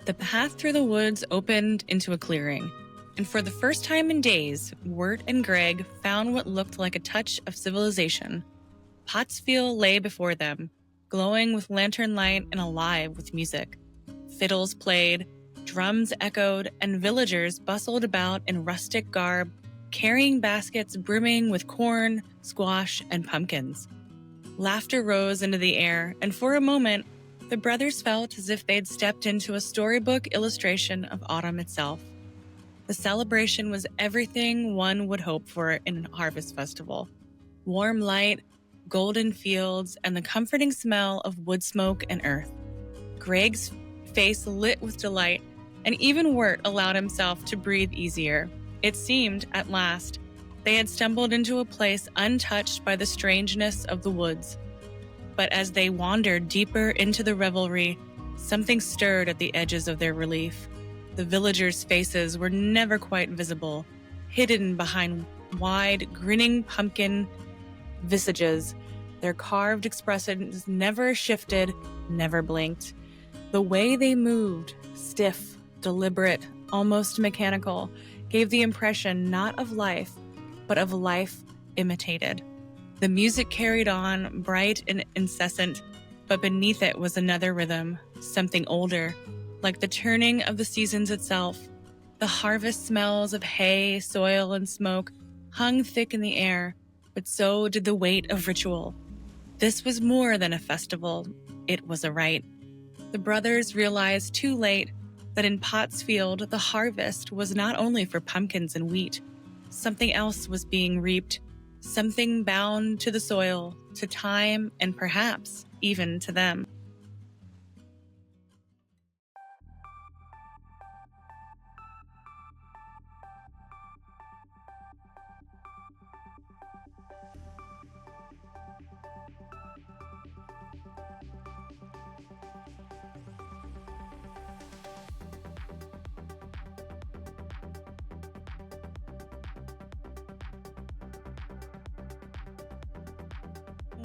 The path through the woods opened into a clearing, and for the first time in days, Wirt and Greg found what looked like a touch of civilization. Pottsfield lay before them, glowing with lantern light and alive with music. Fiddles played, drums echoed, and villagers bustled about in rustic garb, carrying baskets brimming with corn, squash, and pumpkins. Laughter rose into the air, and for a moment, the brothers felt as if they'd stepped into a storybook illustration of autumn itself. The celebration was everything one would hope for in a harvest festival. Warm light, golden fields, and the comforting smell of wood smoke and earth. Greg's face lit with delight, and even Wirt allowed himself to breathe easier. It seemed, at last, they had stumbled into a place untouched by the strangeness of the woods. But as they wandered deeper into the revelry, something stirred at the edges of their relief. The villagers' faces were never quite visible, hidden behind wide, grinning pumpkin visages. Their carved expressions never shifted, never blinked. The way they moved, stiff, deliberate, almost mechanical, gave the impression not of life, but of life imitated. The music carried on, bright and incessant, but beneath it was another rhythm, something older, like the turning of the seasons itself. The harvest smells of hay, soil, and smoke hung thick in the air, but so did the weight of ritual. This was more than a festival, it was a rite. The brothers realized too late that in Pottsfield, the harvest was not only for pumpkins and wheat. Something else was being reaped, something bound to the soil, to time, and perhaps even to them.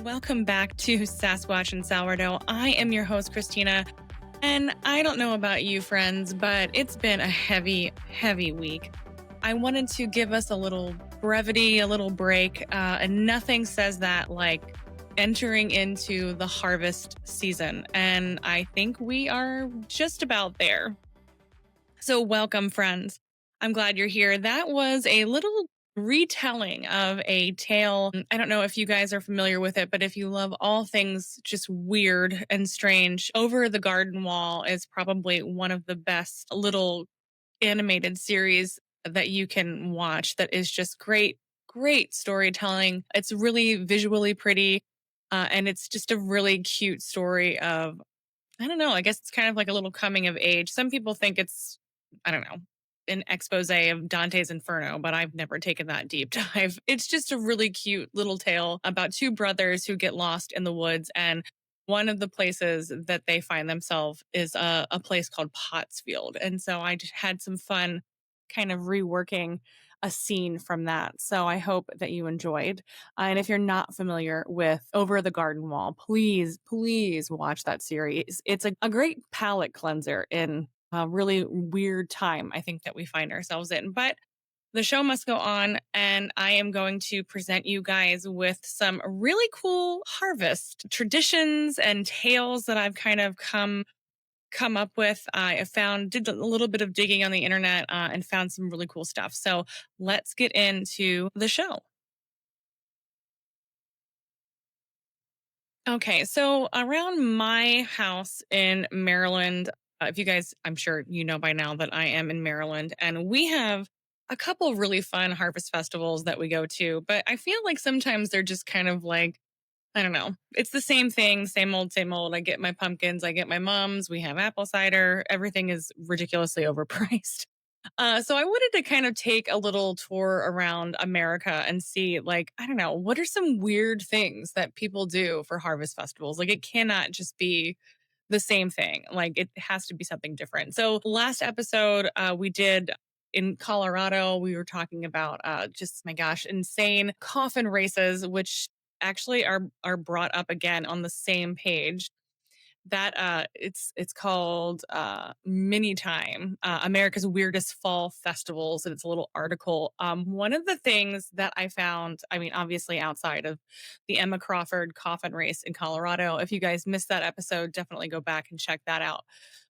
Welcome back to Sasquatch and Sourdough. I am your host, Christina, and I don't know about you, friends, but it's been a heavy, heavy week. I wanted to give us a little brevity, a little break, and nothing says that like entering into the harvest season, and I think we are just about there. So welcome, friends. I'm glad you're here. That was a little retelling of a tale. I don't know if you guys are familiar with it, but if you love all things just weird and strange, Over the Garden Wall is probably one of the best little animated series that you can watch that is just great, great storytelling. It's really visually pretty, and it's just a really cute story of, I don't know, I guess it's kind of like a little coming of age. Some people think it's, I don't know, an expose of Dante's Inferno, but I've never taken that deep dive. It's just a really cute little tale about two brothers who get lost in the woods. And one of the places that they find themselves is a place called Pottsfield. And so I just had some fun kind of reworking a scene from that. So I hope that you enjoyed. And if you're not familiar with Over the Garden Wall, please, please watch that series. It's a great palate cleanser in a really weird time, I think, that we find ourselves in. But the show must go on, and I am going to present you guys with some really cool harvest traditions and tales that I've kind of come up with. I did a little bit of digging on the internet and found some really cool stuff. So let's get into the show. Okay, so around my house in Maryland, if you guys, I'm sure you know by now that I am in Maryland, and we have a couple of really fun harvest festivals that we go to, but I feel like sometimes they're just kind of like, I don't know, it's the same thing, same old, same old. I get my pumpkins, I get my mums, we have apple cider, everything is ridiculously overpriced. So I wanted to kind of take a little tour around America and see, like, I don't know, what are some weird things that people do for harvest festivals? Like, it cannot just be the same thing. Like, it has to be something different. So last episode, we did in Colorado, we were talking about just, my gosh, insane coffin races, which actually are brought up again on the same page. that it's called Mini Time, America's Weirdest Fall Festivals, and it's a little article. One of the things that I found, I mean, obviously outside of the Emma Crawford coffin race in Colorado, if you guys missed that episode, definitely go back and check that out.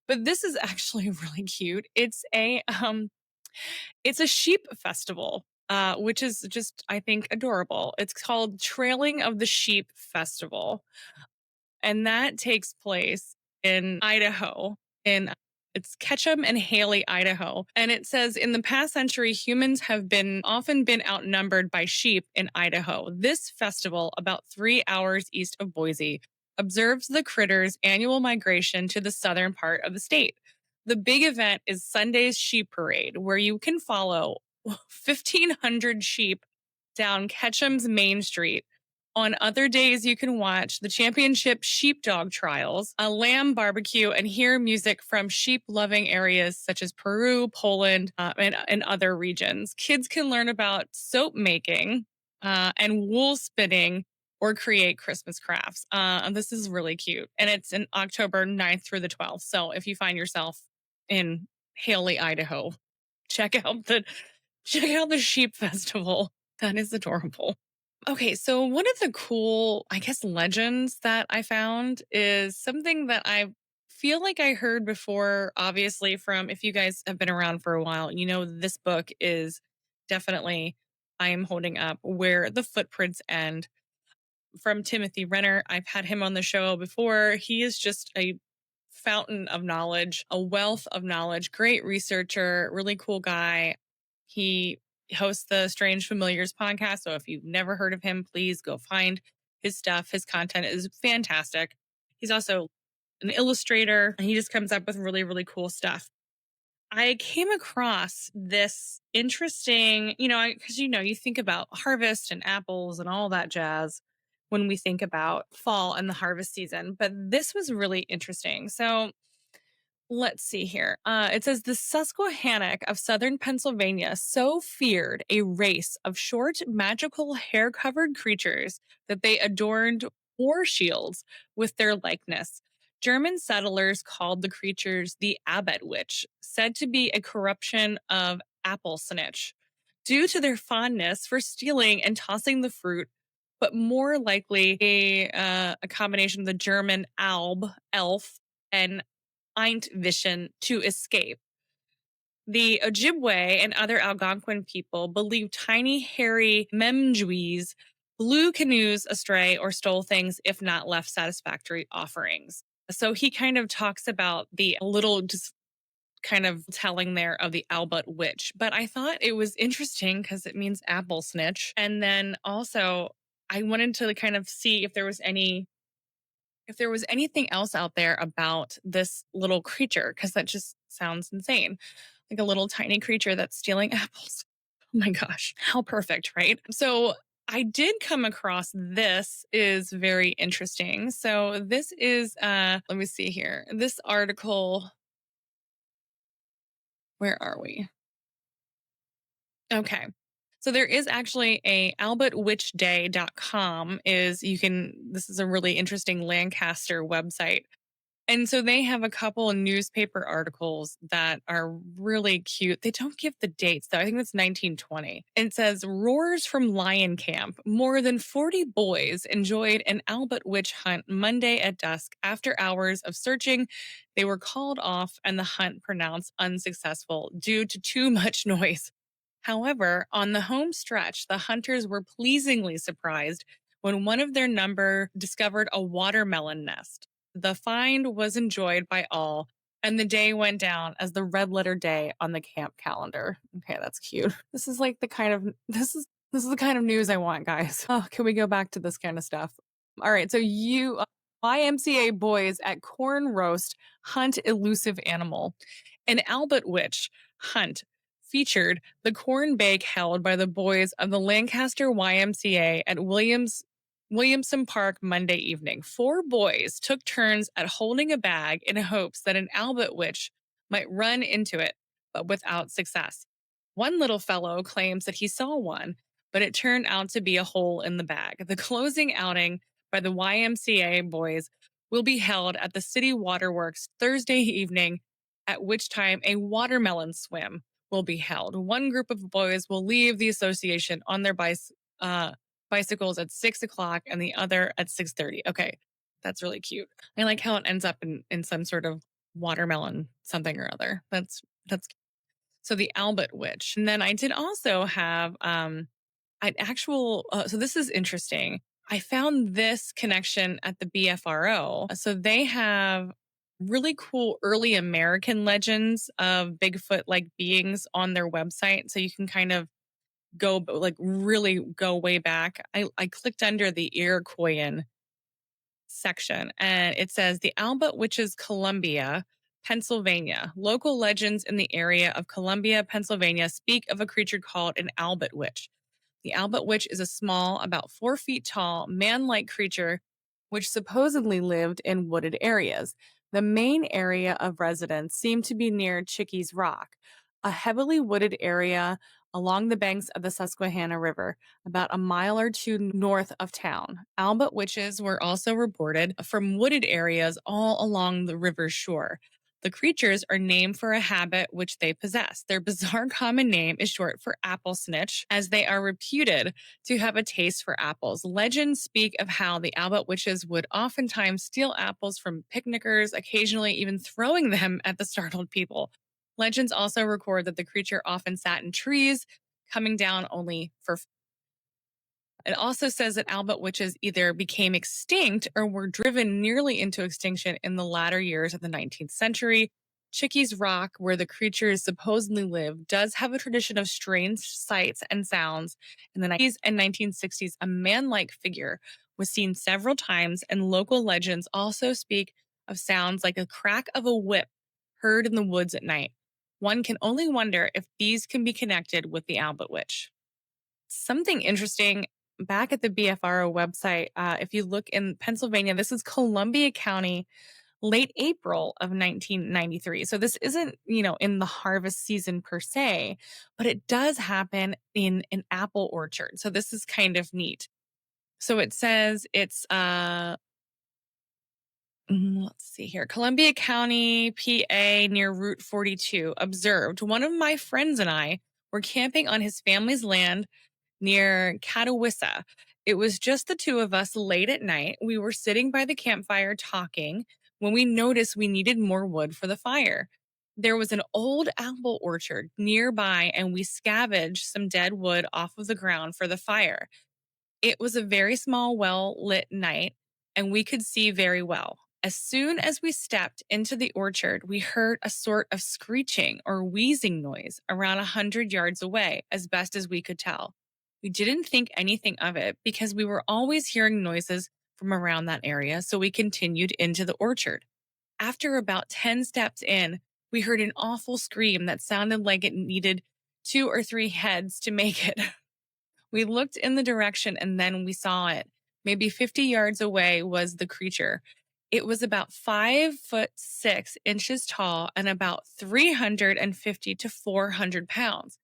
But this is actually really cute. It's a sheep festival, which is just, I think, adorable. It's called Trailing of the Sheep Festival, and that takes place in Idaho. In It's Ketchum and Haley, Idaho. And it says in the past century, humans have been often been outnumbered by sheep in Idaho. This festival, about 3 hours east of Boise, observes the critters' annual migration to the southern part of the state. The big event is Sunday's Sheep Parade, where you can follow 1,500 sheep down Ketchum's Main Street. On other days, you can watch the championship sheepdog trials, a lamb barbecue, and hear music from sheep loving areas such as Peru, Poland, and other regions. Kids can learn about soap making and wool spinning or create Christmas crafts. And this is really cute. And it's in October 9th through the 12th. So if you find yourself in Haley, Idaho, check out the sheep festival. That is adorable. Okay, so one of the cool, I guess, legends that I found is something that I feel like I heard before, obviously, from if you guys have been around for a while, you know, this book is definitely, I am holding up Where the Footprints End from Timothy Renner. I've had him on the show before. He is just a fountain of knowledge, a wealth of knowledge, great researcher, really cool guy. He hosts the Strange Familiars podcast. So if you've never heard of him, please go find his stuff. His content is fantastic. He's also an illustrator, and he just comes up with really, really cool stuff. I came across this interesting, because, you think about harvest and apples and all that jazz when we think about fall and the harvest season. But this was really interesting. So let's see here. It says the Susquehannock of southern Pennsylvania so feared a race of short, magical, hair covered creatures that they adorned war shields with their likeness. German settlers called the creatures the Albatwitch, said to be a corruption of apple snitch, due to their fondness for stealing and tossing the fruit, but more likely a combination of the German Alb, elf, and Eintwischen, to escape. The Ojibwe and other Algonquin people believe tiny, hairy Memjwees blew canoes astray or stole things if not left satisfactory offerings. So he kind of talks about the little just kind of telling there of the Albatwitch. But I thought it was interesting because it means apple snitch. And then also I wanted to kind of see if there was anything else out there about this little creature, because that just sounds insane. Like a little tiny creature that's stealing apples. Oh my gosh, how perfect, right? So I did come across this is very interesting. So this is let me see here. This article, where are we? Okay. So there is actually a albatwitchday.com this is a really interesting Lancaster website. And so they have a couple of newspaper articles that are really cute. They don't give the dates, though. I think that's 1920. It says, Roars from Lion Camp. More than 40 boys enjoyed an Albatwitch hunt Monday at dusk. After hours of searching, they were called off and the hunt pronounced unsuccessful due to too much noise. However, on the home stretch, the hunters were pleasingly surprised when one of their number discovered a watermelon nest. The find was enjoyed by all, and the day went down as the red letter day on the camp calendar. Okay, that's cute. This is the kind of news I want, guys. Oh, can we go back to this kind of stuff? All right, so YMCA boys at corn roast hunt elusive animal. An Albatwitch hunt featured the corn bake held by the boys of the Lancaster YMCA at Williamson Park Monday evening. 4 boys took turns at holding a bag in hopes that an Albatwitch might run into it, but without success. One little fellow claims that he saw one, but it turned out to be a hole in the bag. The closing outing by the YMCA boys will be held at the city waterworks Thursday evening, at which time a watermelon swim will be held. One group of boys will leave the association on their bicycles at 6 o'clock and the other at 6:30. Okay, that's really cute. I like how it ends up in some sort of watermelon something or other. That's so the Albatwitch. And then I did also have an actual so this is interesting. I found this connection at the BFRO. So they have really cool early American legends of Bigfoot like beings on their website. So you can kind of go like really go way back. I clicked under the Iroquoian section and it says the Albatwitch's Columbia, Pennsylvania. Local legends in the area of Columbia, Pennsylvania speak of a creature called an Albatwitch. The Albatwitch is a small, about 4 feet tall, man like creature which supposedly lived in wooded areas. The main area of residence seemed to be near Chickee's Rock, a heavily wooded area along the banks of the Susquehanna River, about a mile or two north of town. Albat witches were also reported from wooded areas all along the river's shore. The creatures are named for a habit which they possess. Their bizarre common name is short for apple snitch, as they are reputed to have a taste for apples. Legends speak of how the Albat witches would oftentimes steal apples from picnickers, occasionally even throwing them at the startled people. Legends also record that the creature often sat in trees, coming down only for. It also says that Albat witches either became extinct or were driven nearly into extinction in the latter years of the 19th century. Chickee's Rock, where the creatures supposedly live, does have a tradition of strange sights and sounds. In the 1990s and 1960s, a man like figure was seen several times, and local legends also speak of sounds like a crack of a whip heard in the woods at night. One can only wonder if these can be connected with the Albat Witch. Something interesting back at the BFRO website, if you look in Pennsylvania, this is Columbia County, late April of 1993. So this isn't, in the harvest season per se, but it does happen in an apple orchard. So this is kind of neat. So it says it's let's see here. Columbia County, PA, near Route 42, observed one of my friends and I were camping on his family's land near Catawissa. It was just the two of us late at night. We were sitting by the campfire talking when we noticed we needed more wood for the fire. There was an old apple orchard nearby, and we scavenged some dead wood off of the ground for the fire. It was a very small, well lit night, and we could see very well. As soon as we stepped into the orchard, we heard a sort of screeching or wheezing noise around 100 yards away, as best as we could tell. We didn't think anything of it because we were always hearing noises from around that area, so we continued into the orchard. After about 10 steps in, we heard an awful scream that sounded like it needed 2 or 3 heads to make it. We looked in the direction and then we saw it. Maybe 50 yards away was the creature. It was about 5'6" tall and about 350 to 400 pounds.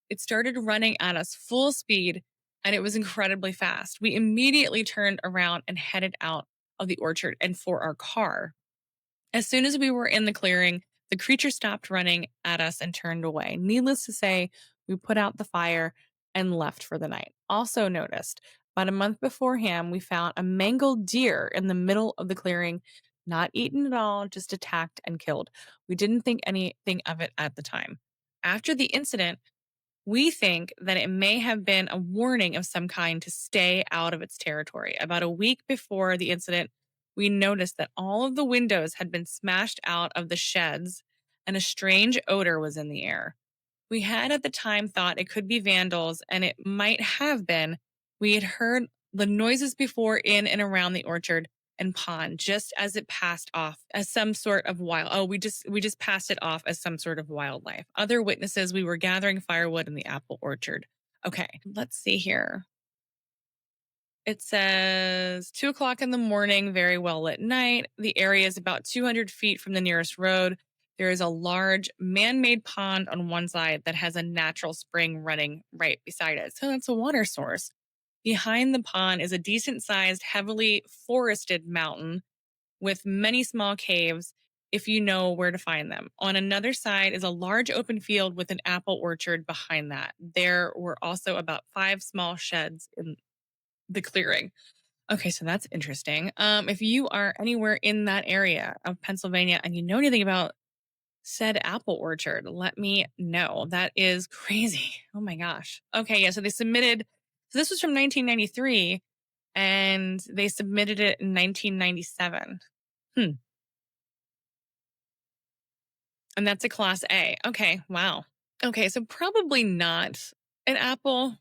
It started running at us full speed and it was incredibly fast. We immediately turned around and headed out of the orchard and for our car. As soon as we were in the clearing, the creature stopped running at us and turned away. Needless to say, we put out the fire and left for the night. Also noticed, about a month beforehand, we found a mangled deer in the middle of the clearing, not eaten at all, just attacked and killed. We didn't think anything of it at the time. After the incident, we think that it may have been a warning of some kind to stay out of its territory. About a week before the incident, we noticed that all of the windows had been smashed out of the sheds and a strange odor was in the air. We had at the time thought it could be vandals, and it might have been. We had heard the noises before in and around the orchard and pond just as it passed off as some sort of we just passed it off as some sort of wildlife. Other witnesses, we were gathering firewood in the apple orchard. Okay, let's see here. It says 2 o'clock in the morning, very well lit night. The area is about 200 feet from the nearest road. There is a large man-made pond on one side that has a natural spring running right beside it. So that's a water source. Behind the pond is a decent-sized, heavily forested mountain. with many small caves if you know where to find them. On another side is a large open field with an apple orchard behind that. There were also about 5 small sheds in the clearing. Okay, so that's interesting. If you are anywhere in that area of Pennsylvania and you know anything about said apple orchard, let me know. That is crazy. Oh my gosh. Okay, yeah, so they submitted, so this was from 1993 and they submitted it in 1997. Hmm. And that's a class A. Okay, wow. Okay, so probably not an apple,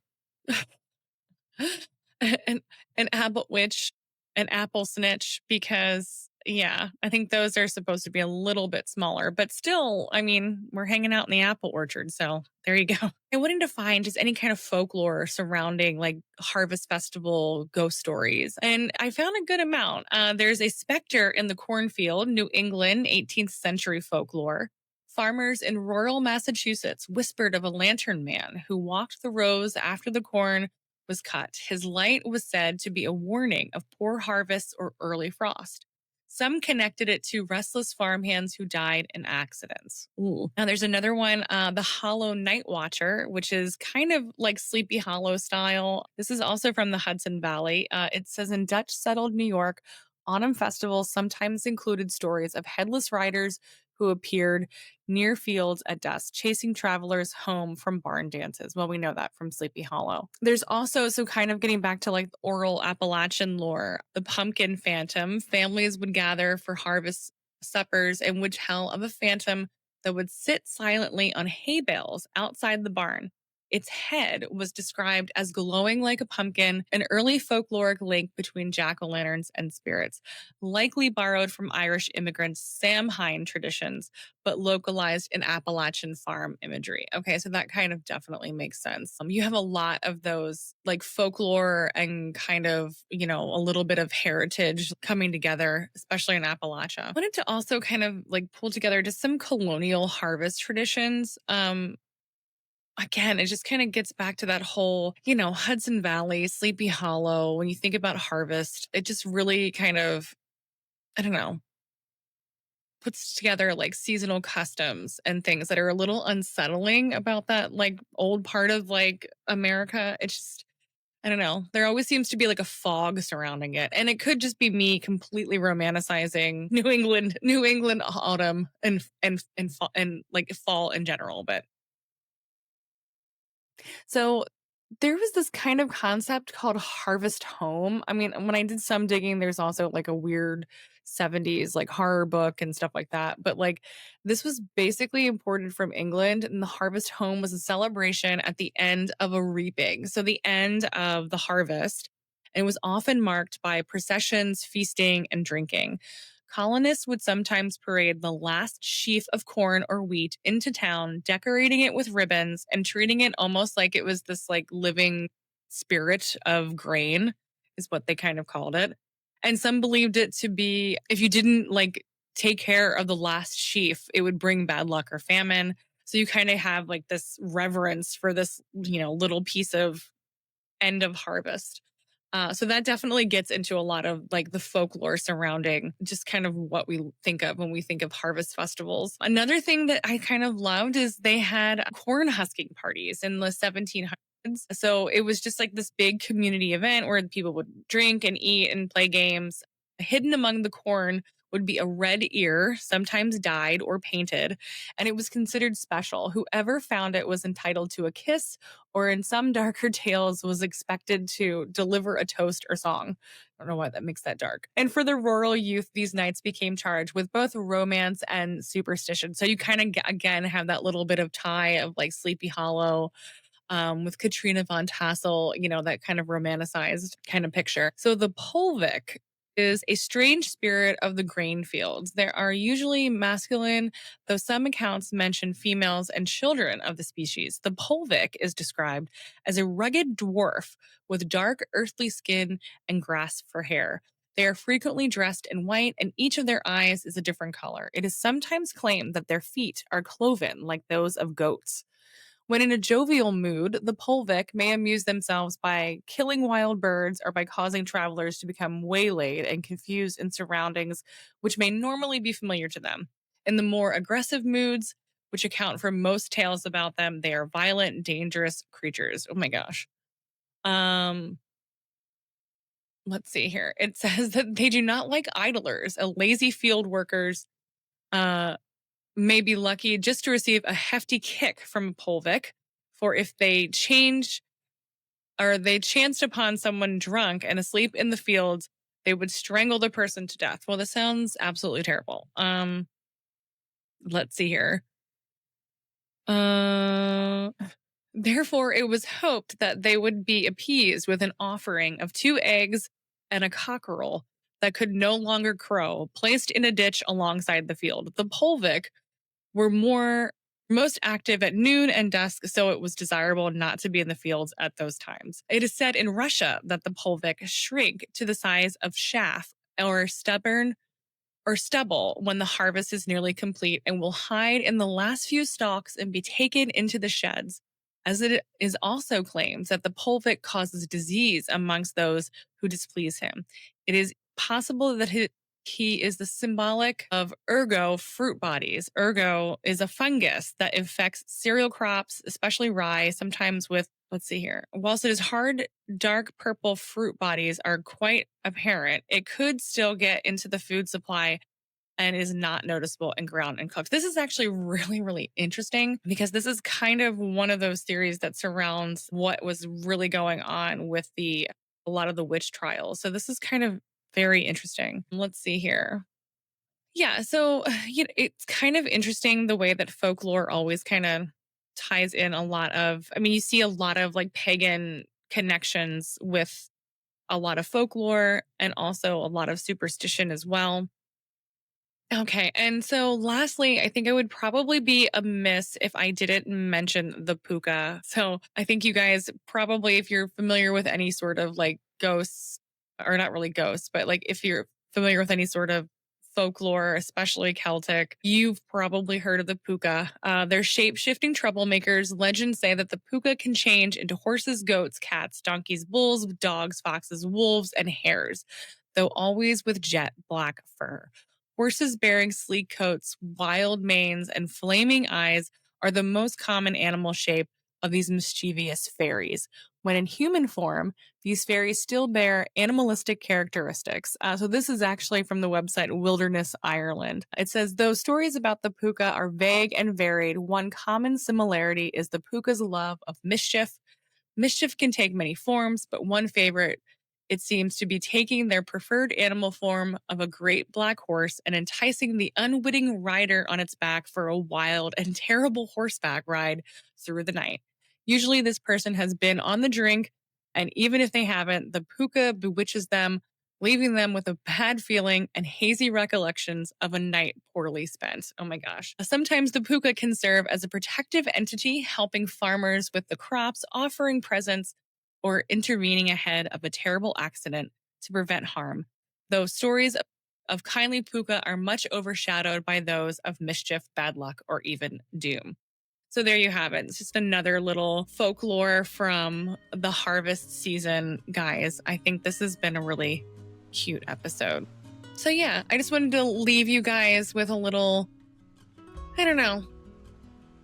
an an Albatwitch, an apple snitch, because yeah, I think those are supposed to be a little bit smaller, but still, I mean, we're hanging out in the apple orchard, so there you go. I wanted to find just any kind of folklore surrounding like harvest festival ghost stories, and I found a good amount. There's a specter in the cornfield, New England, 18th century folklore. Farmers in rural Massachusetts whispered of a lantern man who walked the rows after the corn was cut. His light was said to be a warning of poor harvests or early frost. Some connected it to restless farmhands who died in accidents. Ooh. Now there's another one, the Hollow Night Watcher, which is kind of like Sleepy Hollow style. This is also from the Hudson Valley. It says in Dutch settled New York, autumn festivals sometimes included stories of headless riders who appeared near fields at dusk, chasing travelers home from barn dances. Well, we know that from Sleepy Hollow. There's also, so kind of getting back to like oral Appalachian lore, the pumpkin phantom. Families would gather for harvest suppers and would tell of a phantom that would sit silently on hay bales outside the barn. Its head was described as glowing like a pumpkin, an early folkloric link between jack o' lanterns and spirits, likely borrowed from Irish immigrants' Samhain traditions but localized in Appalachian farm imagery. Okay, so that kind of definitely makes sense. You have a lot of those like folklore and kind of, you know, a little bit of heritage coming together, especially in Appalachia. I wanted to also kind of like pull together just some colonial harvest traditions. Again, it just kind of gets back to that whole, you know, Hudson Valley, Sleepy Hollow. When you think about harvest, it just really kind of, I don't know, puts together like seasonal customs and things that are a little unsettling about that like old part of like America. It's just, I don't know. There always seems to be like a fog surrounding it. And it could just be me completely romanticizing New England autumn and like fall in general, but so there was this kind of concept called harvest home. I mean, when I did some digging, there's also like a weird 70s like horror book and stuff like that. But like this was basically imported from England, and the harvest home was a celebration at the end of a reaping. So the end of the harvest. And it was often marked by processions, feasting, and drinking. Colonists would sometimes parade the last sheaf of corn or wheat into town, decorating it with ribbons and treating it almost like it was this like living spirit of grain, is what they kind of called it. And some believed it to be if you didn't like take care of the last sheaf, it would bring bad luck or famine. So you kind of have like this reverence for this, you know, little piece of end of harvest. So that definitely gets into a lot of like the folklore surrounding just kind of what we think of when we think of harvest festivals. Another thing that I kind of loved is they had corn husking parties in the 1700s. So it was just like this big community event where people would drink and eat and play games. Hidden among the corn would be a red ear, sometimes dyed or painted, and it was considered special. Whoever found it was entitled to a kiss, or in some darker tales was expected to deliver a toast or song. I don't know why that makes that dark. And for the rural youth, these nights became charged with both romance and superstition. So you kind of again have that little bit of tie of like Sleepy Hollow, with Katrina von Tassel, you know, that kind of romanticized kind of picture. So the Polvik is a strange spirit of the grain fields. There are usually masculine, though some accounts mention females and children of the species. The Polvik is described as a rugged dwarf with dark, earthly skin and grass for hair. They are frequently dressed in white, and each of their eyes is a different color. It is sometimes claimed that their feet are cloven like those of goats. When in a jovial mood, the Polvik may amuse themselves by killing wild birds or by causing travelers to become waylaid and confused in surroundings which may normally be familiar to them. In the more aggressive moods, which account for most tales about them, they are violent, dangerous creatures. Oh my gosh. Um, let's see here. It says that they do not like idlers, lazy field workers, uh, may be lucky just to receive a hefty kick from a Polvik, for if they change or they chanced upon someone drunk and asleep in the fields, they would strangle the person to death. Well, this sounds absolutely terrible. Let's see here. Uh, Therefore, it was hoped that they would be appeased with an offering of 2 eggs and a cockerel that could no longer crow, placed in a ditch alongside the field. The Polvik were most active at noon and dusk, so it was desirable not to be in the fields at those times. It is said in Russia that the Polvik shrink to the size of chaff or stubble when the harvest is nearly complete and will hide in the last few stalks and be taken into the sheds. As it is also claimed that the Polvik causes disease amongst those who displease him. It is possible that he is the symbolic of ergo fruit bodies. Ergo is a fungus that infects cereal crops, especially rye, sometimes with, let's see here. Whilst it is hard, dark purple fruit bodies are quite apparent, it could still get into the food supply and is not noticeable and ground and cooked. This is actually really, really interesting because this is kind of one of those theories that surrounds what was really going on with a lot of the witch trials. So this is kind of very interesting. Let's see here. Yeah, so it's kind of interesting the way that folklore always kind of ties in a lot of, I mean, you see a lot of like pagan connections with a lot of folklore and also a lot of superstition as well. Okay. And so lastly, I think it would probably be amiss if I didn't mention the puka. So I think you guys probably, if you're familiar with any sort of like ghosts, or not really ghosts, but like if you're familiar with any sort of folklore, especially Celtic, you've probably heard of the puka. They're shape shifting troublemakers. Legends say that the puka can change into horses, goats, cats, donkeys, bulls, dogs, foxes, wolves, and hares, though always with jet black fur. Horses bearing sleek coats, wild manes, and flaming eyes are the most common animal shape of these mischievous fairies. When in human form, these fairies still bear animalistic characteristics. So this is actually from the website Wilderness Ireland. It says, though stories about the puka are vague and varied, one common similarity is the puka's love of mischief. Mischief can take many forms, but one favorite, it seems to be taking their preferred animal form of a great black horse and enticing the unwitting rider on its back for a wild and terrible horseback ride through the night. Usually, this person has been on the drink, and even if they haven't, the puka bewitches them, leaving them with a bad feeling and hazy recollections of a night poorly spent. Oh my gosh. Sometimes the puka can serve as a protective entity, helping farmers with the crops, offering presents, or intervening ahead of a terrible accident to prevent harm. Though stories of kindly puka are much overshadowed by those of mischief, bad luck, or even doom. So there you have it. It's just another little folklore from the harvest season, guys. I think this has been a really cute episode. So yeah, I just wanted to leave you guys with a little, I don't know,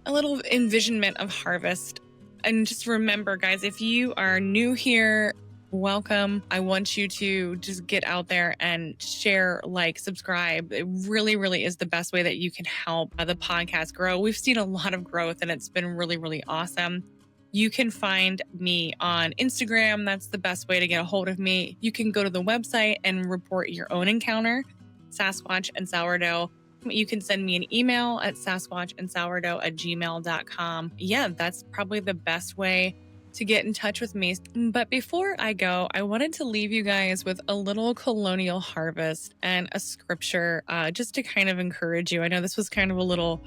a little envisionment of harvest. And just remember, guys, if you are new here, welcome. I want you to just get out there and share, like, subscribe. It really, really is the best way that you can help the podcast grow. We've seen a lot of growth and it's been really, really awesome. You can find me on Instagram. That's the best way to get a hold of me. You can go to the website and report your own encounter, Sasquatch and Sourdough. You can send me an email at sasquatchandsourdough@gmail.com. Yeah, that's probably the best way to get in touch with me. But before I go, I wanted to leave you guys with a little colonial harvest and a scripture just to kind of encourage you. I know this was kind of a little,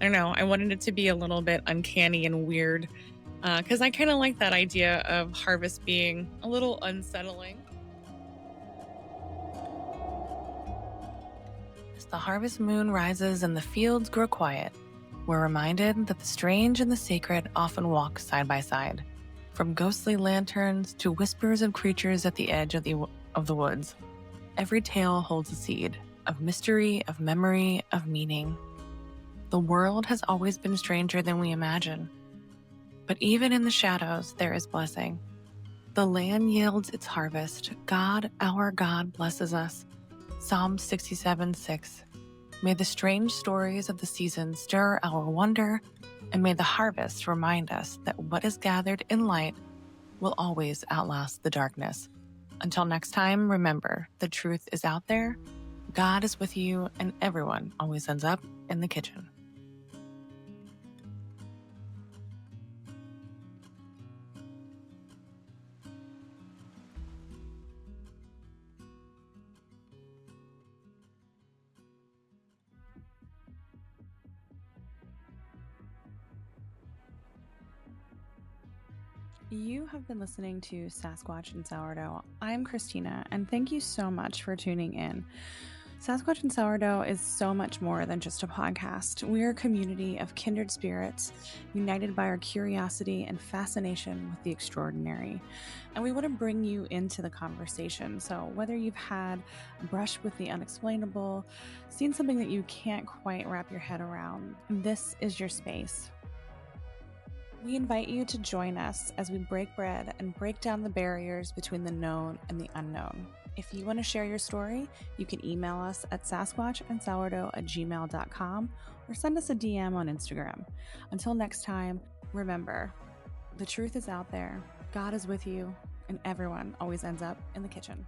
I don't know, I wanted it to be a little bit uncanny and weird because I kind of like that idea of harvest being a little unsettling. As the harvest moon rises and the fields grow quiet, We're reminded that the strange and the sacred often walk side by side, from ghostly lanterns to whispers of creatures at the edge of the woods. Every tale holds a seed of mystery, of memory, of meaning. The world has always been stranger than we imagine. But even in the shadows, there is blessing. The land yields its harvest. God, our God, blesses us. Psalm 67:6. May the strange stories of the season stir our wonder, and may the harvest remind us that what is gathered in light will always outlast the darkness. Until next time, remember, the truth is out there, God is with you, and everyone always ends up in the kitchen. You have been listening to Sasquatch and Sourdough. I'm Christina, and thank you so much for tuning in. Sasquatch and Sourdough is so much more than just a podcast. We're a community of kindred spirits, united by our curiosity and fascination with the extraordinary. And we want to bring you into the conversation. So whether you've had a brush with the unexplainable, seen something that you can't quite wrap your head around, this is your space. We invite you to join us as we break bread and break down the barriers between the known and the unknown. If you want to share your story, you can email us at sasquatchandsourdough@gmail.com or send us a DM on Instagram. Until next time, remember, the truth is out there, God is with you, and everyone always ends up in the kitchen.